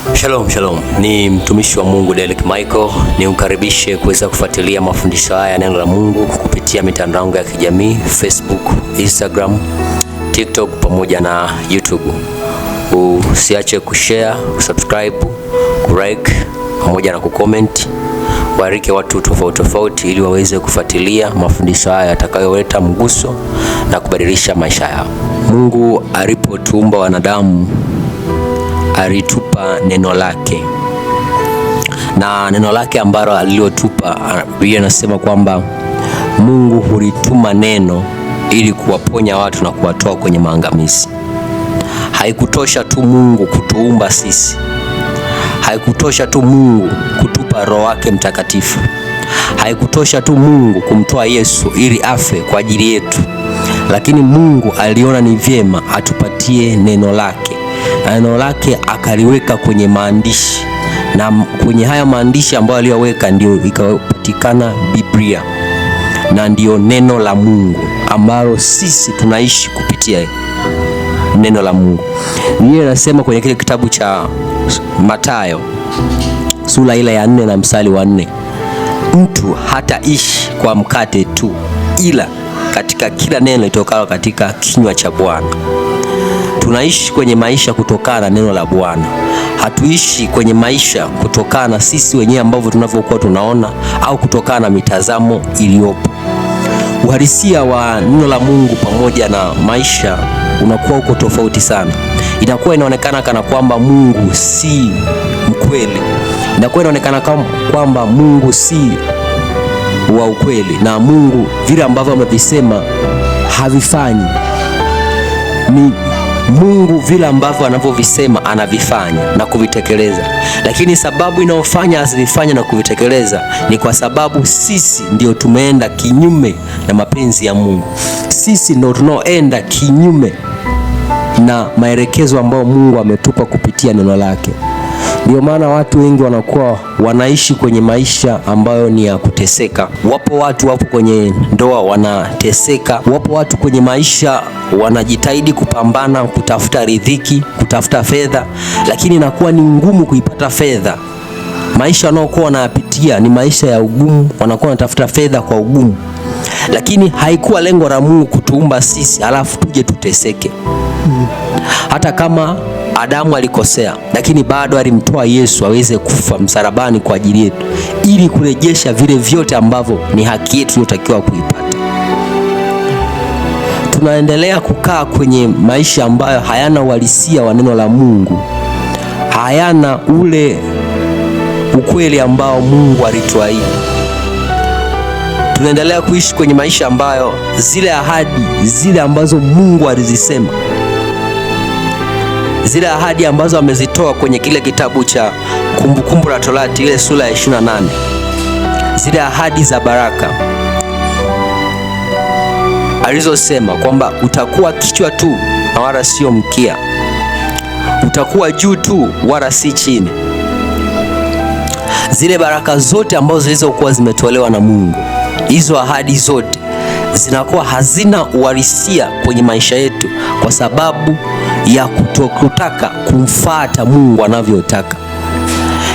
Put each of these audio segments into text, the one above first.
Shalom, ni mtumishi wa Mungu Derek Michael. Niukaribishe kuweza kufuatilia mafundisho haya neno la Mungu kupitia mitandao ya kijamii Facebook, Instagram, TikTok pamoja na YouTube. Usiache kushare, subscribe, kulike pamoja na kucomment. Warike watu tofauti ili waweze kufuatilia mafundisho haya yatakayoleta mguso na kubadilisha maisha yao. Mungu alipotuumba wanadamu alitupa neno lake, na neno lake ambalo alilotupa, Biblia inasema kwamba Mungu hulituma neno ili kuwaponya watu na kuwatoa kwenye maangamizi. Haikutosha tu Mungu kutuumba sisi, haikutosha tu Mungu kutupa Roho wake Mtakatifu, haikutosha tu Mungu kumtoa Yesu ili afe kwa ajili yetu, lakini Mungu aliona ni vyema atupatie neno lake. Neno lake akaliweka kwenye maandishi, na kwenye haya maandishi ambayo aliyoweka ndio ikapatikana Biblia, na ndio neno la Mungu ambalo sisi tunaishi kupitia neno la Mungu. Biblia inasema kwenye kile kitabu cha Mathayo sura ile ya 4 na mstari wa 4, mtu hataishi kwa mkate tu, ila katika kila neno litokalo katika kinywa cha Bwana. Tunaishi kwenye maisha kutokana na neno la Bwana. Hatuishi kwenye maisha kutokana na sisi wenyewe ambavyo tunavyokuwa tunaona au kutokana na mitazamo iliyopo. Uhalisia wa neno la Mungu pamoja na maisha unakuwa uko tofauti sana. Inakuwa inaonekana kana kwamba Mungu si mkweli. Inakuwa inaonekana kwamba Mungu si wa ukweli, na Mungu vile ambavyo amevisema havifanyi. Ni Mungu vile ambavyo anavyovisema anavifanya na kuvitekeleza, lakini sababu inayofanya asivifanye na kuvitekeleza ni kwa sababu sisi ndio tumeenda kinyume na mapenzi ya Mungu. Sisi ndio tunaoenda kinyume na maelekezo ambayo Mungu ametupa kupitia neno lake. Ndio maana watu wengi wanakuwa wanaishi kwenye maisha ambayo ni ya kuteseka. Wapo watu kwenye ndoa wanateseka. Wapo watu kwenye maisha wanajitahidi kupambana, kutafuta riziki, kutafuta fedha, lakini inakuwa ni ngumu kuipata fedha. Maisha wanaokuwa wanayapitia ni maisha ya ugumu, wanakuwa wanatafuta fedha kwa ugumu. Lakini haikuwa lengo la Mungu kutuumba sisi alafu tuje tuteseke. Hata kama Adamu alikosea, lakini bado alimtoa Yesu aweze kufa msalabani kwa ajili yetu, ili kurejesha vile vyote ambavyo ni haki yetu tuliyotakiwa kuipata. Tunaendelea kukaa kwenye maisha ambayo hayana uhalisia wa neno la Mungu, hayana ule ukweli ambao Mungu alituahidi. Tunaendelea kuishi kwenye maisha ambayo zile ahadi zile ambazo Mungu alizisema, zile ahadi ambazo amezitoa kwenye kile kitabu cha Kumbukumbu la Torati ile sura ya 28, zile ahadi za baraka alizosema kwamba utakuwa kichwa tu na wala sio mkia, utakuwa juu tu wala si chini. Zile baraka zote ambazo zilizokuwa zimetolewa na Mungu, hizo ahadi zote zinakuwa hazina uhalisia kwenye maisha yetu kwa sababu ya kutotaka kumfuata Mungu anavyotaka,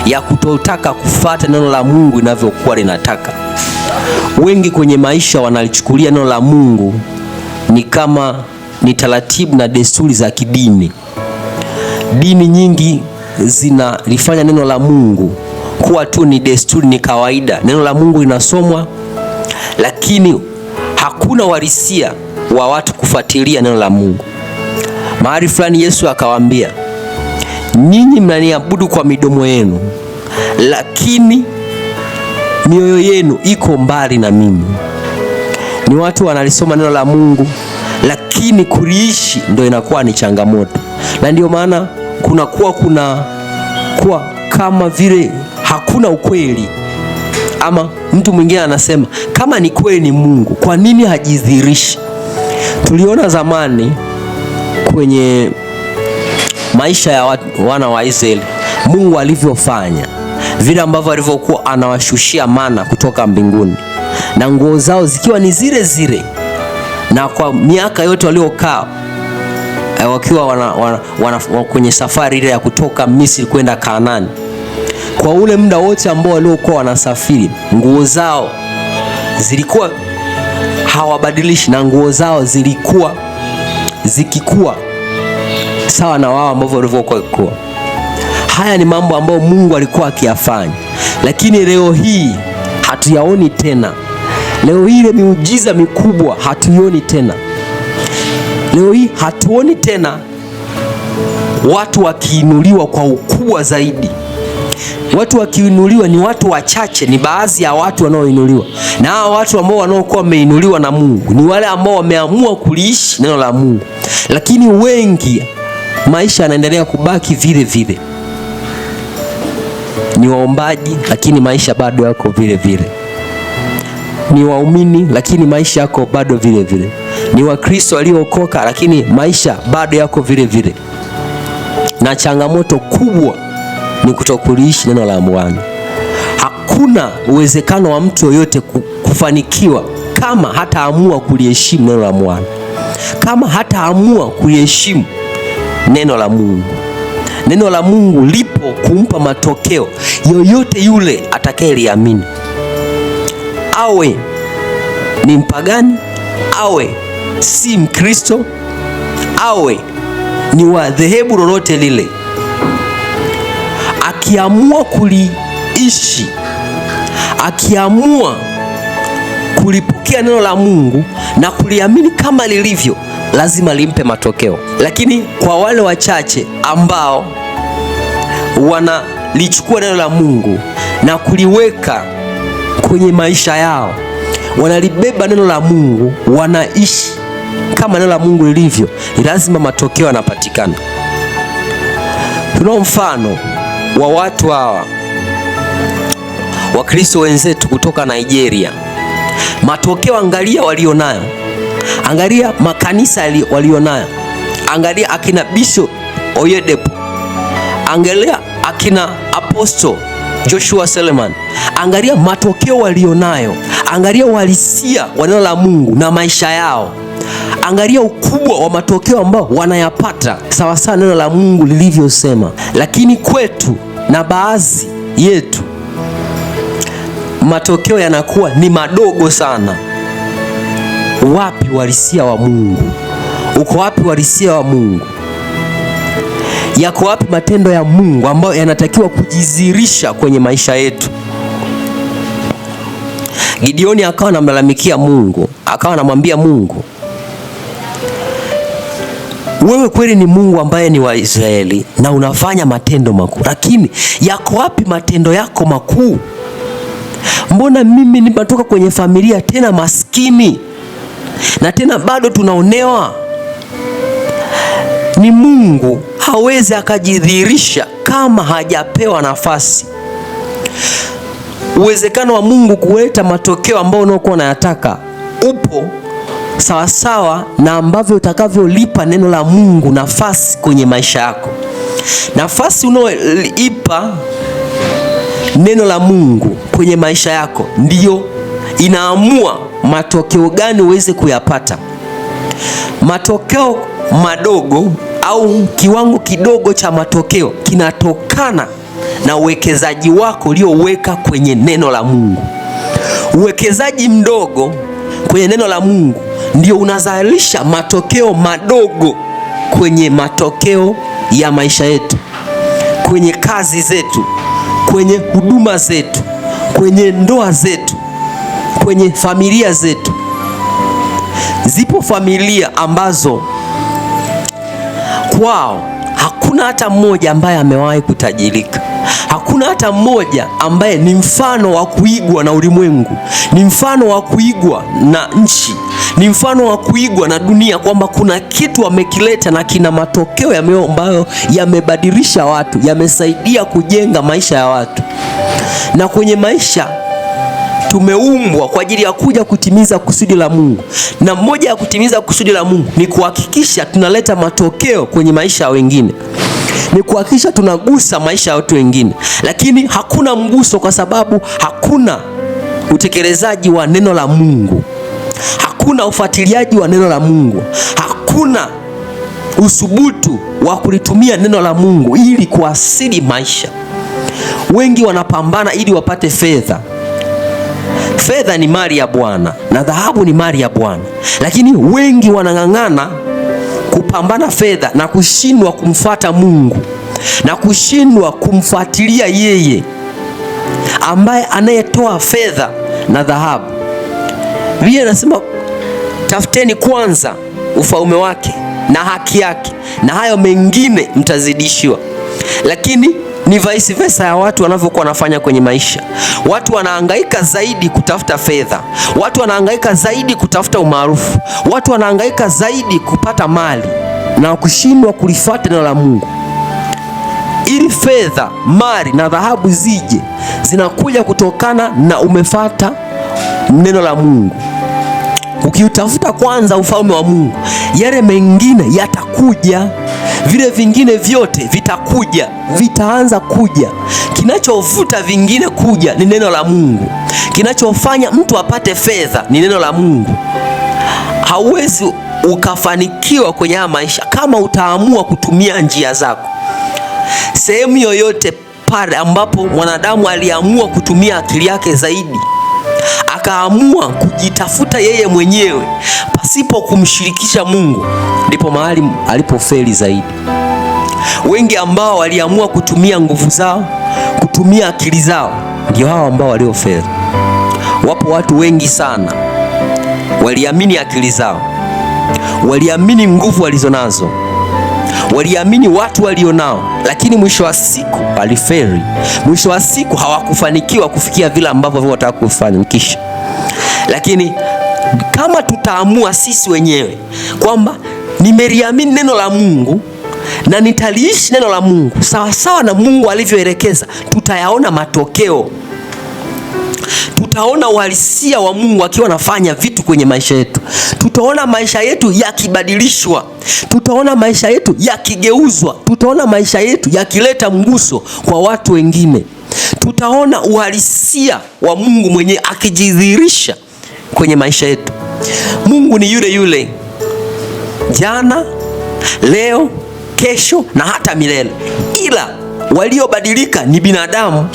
ya kutotaka kufuata neno la Mungu inavyokuwa linataka. Wengi kwenye maisha wanalichukulia neno la Mungu ni kama ni taratibu na desturi za kidini. Dini nyingi zinalifanya neno la Mungu kuwa tu ni desturi, ni kawaida. Neno la Mungu linasomwa, lakini hakuna uhalisia wa watu kufuatilia neno la Mungu. Mahali fulani Yesu akawaambia, nyinyi mnaniabudu kwa midomo yenu, lakini mioyo yenu iko mbali na mimi. Ni watu wanalisoma neno la Mungu, lakini kuliishi ndio inakuwa ni changamoto. Na ndio maana kuna kama vile hakuna ukweli. Ama mtu mwingine anasema, kama ni kweli ni Mungu, kwa nini hajidhihirishi? Tuliona zamani kwenye maisha ya wana wa Israeli Mungu alivyofanya, vile ambavyo alivyokuwa anawashushia mana kutoka mbinguni, na nguo zao zikiwa ni zile zile, na kwa miaka yote waliokaa wakiwa kwenye safari ile ya kutoka Misri kwenda Kanaani. Kwa ule muda wote ambao waliokuwa wanasafiri, nguo zao zilikuwa hawabadilishi, na nguo zao zilikuwa zikikua sawa na wao ambao walivyokuwa. Haya ni mambo ambayo Mungu alikuwa akiyafanya, lakini leo hii hatuyaoni tena. Leo hii ile miujiza mikubwa hatuioni tena. Leo hii hatuoni tena watu wakiinuliwa kwa ukubwa zaidi. Watu wakiinuliwa ni watu wachache, ni baadhi ya watu wanaoinuliwa, na hao watu ambao wanaokuwa wameinuliwa na Mungu ni wale ambao wameamua kuliishi neno la Mungu. Lakini wengi, maisha yanaendelea kubaki vile vile. Ni waombaji lakini maisha bado yako vile vile. Ni waumini lakini maisha yako bado vile vile. Ni Wakristo waliookoka lakini maisha bado yako vile vile. Na changamoto kubwa ni kutokuliishi neno la Bwana. Hakuna uwezekano wa mtu yoyote kufanikiwa kama hataamua kuliheshimu neno la Bwana, kama hataamua kuliheshimu neno la Mungu. Neno la Mungu lipo kumpa matokeo yoyote yule atakayeliamini, awe ni mpagani, awe si Mkristo, awe ni wa dhehebu lolote lile. Akiamua kuliishi, akiamua kulipokea neno la Mungu na kuliamini kama lilivyo, lazima limpe matokeo. Lakini kwa wale wachache ambao wanalichukua neno la Mungu na kuliweka kwenye maisha yao, wanalibeba neno la Mungu, wanaishi kama neno la Mungu lilivyo, lazima matokeo yanapatikana. Tunao mfano wa watu hawa, Wakristo wenzetu kutoka Nigeria. Matokeo, angalia walionayo, angalia makanisa walionayo, angalia akina Bishop Oyedepo, angalia akina Apostle Joshua Selman, angalia matokeo walionayo, angalia uhalisia wa neno la Mungu na maisha yao, angalia ukubwa wa matokeo ambao wanayapata sawa sawa neno la Mungu lilivyosema. Lakini kwetu na baadhi yetu matokeo yanakuwa ni madogo sana. Wapi uhalisia wa Mungu? Uko wapi uhalisia wa Mungu? Yako wapi matendo ya Mungu ambayo yanatakiwa kujizirisha kwenye maisha yetu? Gideoni akawa anamlalamikia Mungu, akawa anamwambia Mungu, wewe kweli ni Mungu ambaye ni wa Israeli na unafanya matendo makuu, lakini yako wapi matendo yako makuu? Mbona mimi nimetoka kwenye familia tena maskini na tena bado tunaonewa? Ni Mungu hawezi akajidhihirisha kama hajapewa nafasi. Uwezekano wa Mungu kuleta matokeo ambayo unaokuwa unayataka upo sawasawa na ambavyo utakavyolipa neno la Mungu nafasi kwenye maisha yako. Nafasi unaoipa neno la Mungu kwenye maisha yako ndiyo inaamua matokeo gani uweze kuyapata. Matokeo madogo au kiwango kidogo cha matokeo kinatokana na uwekezaji wako ulioweka kwenye neno la Mungu. Uwekezaji mdogo kwenye neno la Mungu ndio unazalisha matokeo madogo kwenye matokeo ya maisha yetu, kwenye kazi zetu, kwenye huduma zetu, kwenye ndoa zetu, kwenye familia zetu. Zipo familia ambazo kwao hakuna hata mmoja ambaye amewahi kutajirika. Hakuna hata mmoja ambaye ni mfano wa kuigwa na ulimwengu, ni mfano wa kuigwa na nchi, ni mfano wa kuigwa na dunia, kwamba kuna kitu wamekileta na kina matokeo ambayo yamebadilisha watu, yamesaidia kujenga maisha ya watu. Na kwenye maisha tumeumbwa kwa ajili ya kuja kutimiza kusudi la Mungu, na mmoja ya kutimiza kusudi la Mungu ni kuhakikisha tunaleta matokeo kwenye maisha ya wengine, ni kuhakikisha tunagusa maisha ya watu wengine. Lakini hakuna mguso kwa sababu hakuna utekelezaji wa neno la Mungu, hakuna ufuatiliaji wa neno la Mungu, hakuna uthubutu wa kulitumia neno la Mungu ili kuasili maisha. Wengi wanapambana ili wapate fedha. Fedha ni mali ya Bwana na dhahabu ni mali ya Bwana, lakini wengi wanang'ang'ana kupambana fedha na kushindwa kumfuata Mungu na kushindwa kumfuatilia yeye ambaye anayetoa fedha na dhahabu. Biblia inasema tafuteni kwanza ufalme wake na haki yake, na hayo mengine mtazidishiwa. Lakini ni vice versa ya watu wanavyokuwa wanafanya kwenye maisha. Watu wanahangaika zaidi kutafuta fedha, watu wanahangaika zaidi kutafuta umaarufu, watu wanahangaika zaidi kupata mali na kushindwa kulifuata neno la Mungu. Ili fedha, mali na dhahabu zije, zinakuja kutokana na umefuata neno la Mungu. Ukiutafuta kwanza ufalme wa Mungu, yale mengine yatakuja. Vile vingine vyote vitakuja, vitaanza kuja. Kinachovuta vingine kuja ni neno la Mungu. Kinachofanya mtu apate fedha ni neno la Mungu. Hauwezi ukafanikiwa kwenye haya maisha kama utaamua kutumia njia zako. Sehemu yoyote pale ambapo mwanadamu aliamua kutumia akili yake zaidi, akaamua kujitafuta yeye mwenyewe pasipo kumshirikisha Mungu, ndipo mahali alipofeli zaidi. Wengi ambao waliamua kutumia nguvu zao, kutumia akili zao, ndio hao ambao waliofeli. Wapo watu wengi sana waliamini akili zao, waliamini nguvu walizonazo, waliamini watu walionao, lakini mwisho wa siku walifeli. Mwisho wa siku hawakufanikiwa kufikia vile ambavyo wanataka kufanikisha. Lakini kama tutaamua sisi wenyewe kwamba nimeliamini neno la Mungu na nitaliishi neno la Mungu sawa sawa na Mungu alivyoelekeza, tutayaona matokeo. Tutaona uhalisia wa Mungu akiwa anafanya vitu kwenye maisha yetu. Tutaona maisha yetu yakibadilishwa. Tutaona maisha yetu yakigeuzwa. Tutaona maisha yetu yakileta mguso kwa watu wengine. Tutaona uhalisia wa Mungu mwenyewe akijidhihirisha kwenye maisha yetu. Mungu ni yule yule jana, leo, kesho na hata milele. Ila waliobadilika ni binadamu.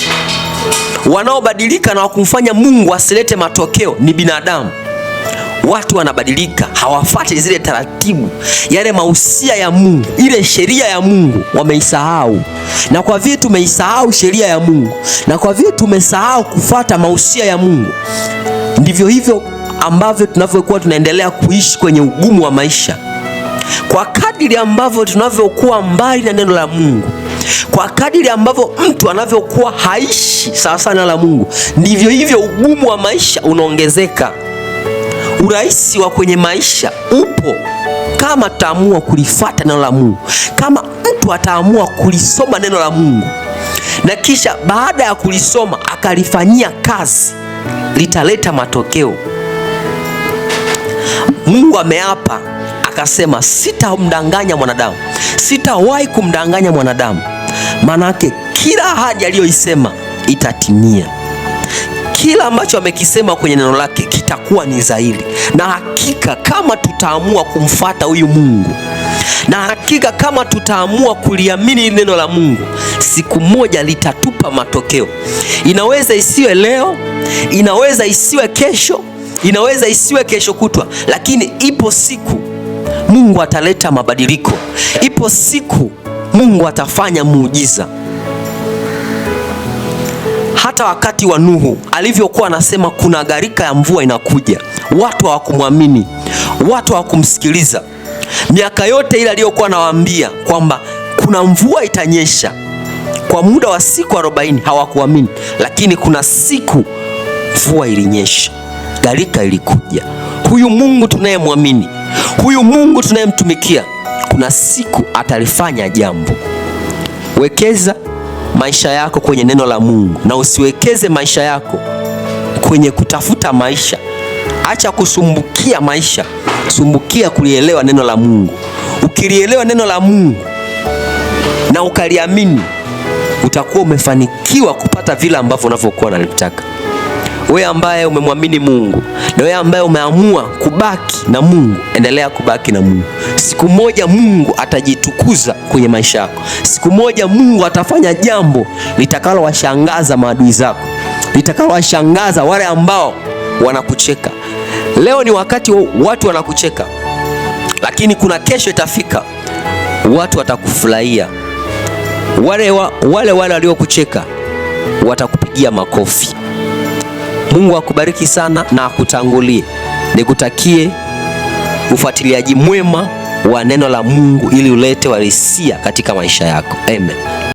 Wanaobadilika na kumfanya Mungu asilete matokeo ni binadamu. Watu wanabadilika, hawafuati zile taratibu, yale mausia ya Mungu, ile sheria ya Mungu wameisahau. Na kwa vile tumeisahau sheria ya Mungu, na kwa vile tumesahau kufuata mausia ya Mungu, ndivyo hivyo ambavyo tunavyokuwa tunaendelea kuishi kwenye ugumu wa maisha. Kwa kadiri ambavyo tunavyokuwa mbali na neno la Mungu, kwa kadiri ambavyo mtu anavyokuwa haishi sawa sawa na neno la Mungu, ndivyo hivyo ugumu wa maisha unaongezeka. Urahisi wa kwenye maisha upo kama tutaamua kulifuata neno la Mungu, kama mtu ataamua kulisoma neno la Mungu na kisha baada ya kulisoma akalifanyia kazi, litaleta matokeo. Mungu ameapa akasema, sitamdanganya mwanadamu, sitawahi kumdanganya mwanadamu. Manake kila ahadi aliyoisema itatimia. Kila ambacho amekisema kwenye neno lake kitakuwa ni dhahiri. Na hakika kama tutaamua kumfuata huyu Mungu, na hakika kama tutaamua kuliamini neno la Mungu, siku moja litatupa matokeo. Inaweza isiwe leo, inaweza isiwe kesho, inaweza isiwe kesho kutwa, lakini ipo siku Mungu ataleta mabadiliko. Ipo siku Mungu atafanya muujiza. Hata wakati wa Nuhu alivyokuwa anasema kuna gharika ya mvua inakuja, watu hawakumwamini, watu hawakumsikiliza. Miaka yote ile aliyokuwa anawaambia kwamba kuna mvua itanyesha kwa muda wa siku 40, hawakuamini. Lakini kuna siku mvua ilinyesha, gharika ilikuja. Huyu Mungu tunayemwamini, huyu Mungu tunayemtumikia, kuna siku atalifanya jambo. Wekeza maisha yako kwenye neno la Mungu na usiwekeze maisha yako kwenye kutafuta maisha. Acha kusumbukia maisha, sumbukia kulielewa neno la Mungu. Ukilielewa neno la Mungu na ukaliamini, utakuwa umefanikiwa kupata vile ambavyo unavyokuwa unalitaka. Wewe ambaye umemwamini Mungu na wewe ambaye umeamua kubaki na Mungu, endelea kubaki na Mungu. Siku moja Mungu atajitukuza kwenye maisha yako. Siku moja Mungu atafanya jambo litakalowashangaza maadui zako, litakalowashangaza wale ambao wanakucheka. Leo ni wakati watu wanakucheka, lakini kuna kesho itafika watu watakufurahia. Wale waliokucheka watakupigia makofi. Mungu akubariki sana na akutangulie. Nikutakie ufuatiliaji mwema wa neno la Mungu ili ulete uhalisia katika maisha yako. Amen.